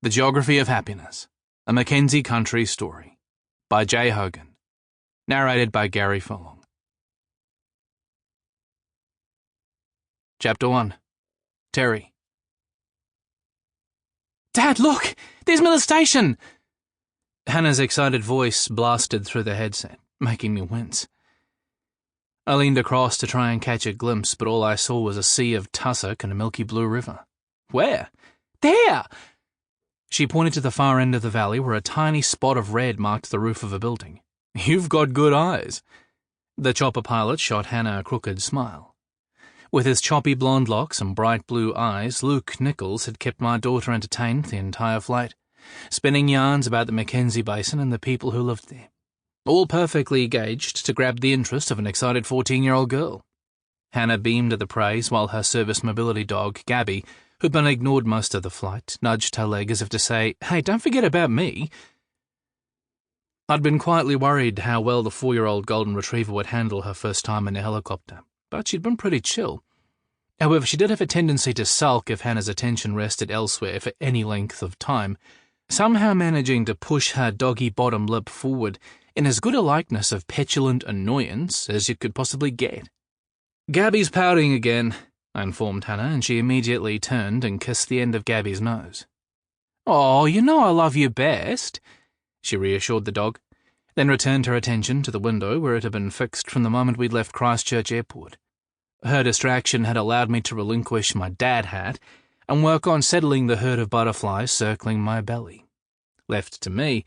The Geography of Happiness, a Mackenzie Country story, by J. Hogan, narrated by Gary Furlong. Chapter 1. Terry. "Dad, look! There's Miller Station!" Hannah's excited voice blasted through the headset, making me wince. I leaned across to try and catch a glimpse, but all I saw was a sea of tussock and a milky blue river. "Where?" "There!" She pointed to the far end of the valley where a tiny spot of red marked the roof of a building. "You've got good eyes." The chopper pilot shot Hannah a crooked smile. With his choppy blonde locks and bright blue eyes, Luke Nichols had kept my daughter entertained the entire flight, spinning yarns about the Mackenzie Basin and the people who lived there, all perfectly gauged to grab the interest of an excited 14-year-old girl. Hannah beamed at the praise while her service mobility dog, Gabby, who'd been ignored most of the flight, nudged her leg as if to say, "Hey, don't forget about me." I'd been quietly worried how well the 4-year-old golden retriever would handle her first time in a helicopter, but she'd been pretty chill. However, she did have a tendency to sulk if Hannah's attention rested elsewhere for any length of time, somehow managing to push her doggy bottom lip forward in as good a likeness of petulant annoyance as you could possibly get. "Gabby's pouting again," I informed Hannah, and she immediately turned and kissed the end of Gabby's nose. "Oh, you know I love you best," she reassured the dog, then returned her attention to the window where it had been fixed from the moment we'd left Christchurch Airport. Her distraction had allowed me to relinquish my dad hat and work on settling the herd of butterflies circling my belly. Left to me,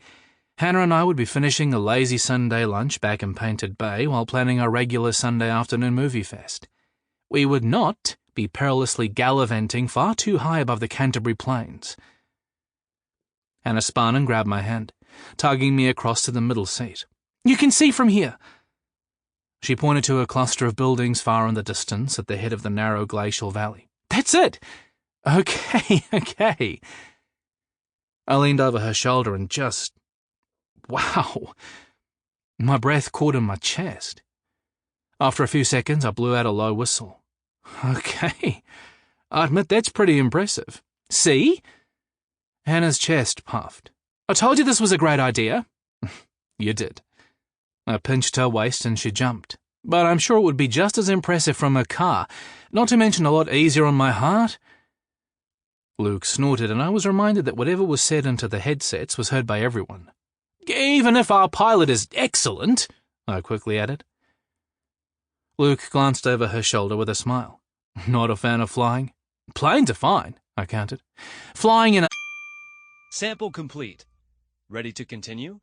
Hannah and I would be finishing a lazy Sunday lunch back in Painted Bay while planning our regular Sunday afternoon movie fest. We would not be perilously gallivanting far too high above the Canterbury Plains. Hannah spun and grabbed my hand, tugging me across to the middle seat. "You can see from here." She pointed to a cluster of buildings far in the distance at the head of the narrow glacial valley. "That's it." Okay. I leaned over her shoulder and just... wow. My breath caught in my chest. After a few seconds, I blew out a low whistle. "Okay. I admit that's pretty impressive. See?" Hannah's chest puffed. "I told you this was a great idea." "You did." I pinched her waist and she jumped. "But I'm sure it would be just as impressive from a car, not to mention a lot easier on my heart." Luke snorted, and I was reminded that whatever was said into the headsets was heard by everyone. "Even if our pilot is excellent," I quickly added. Luke glanced over her shoulder with a smile. "Not a fan of flying?" "Planes are fine," I countered. "Flying in a—" Sample complete. Ready to continue?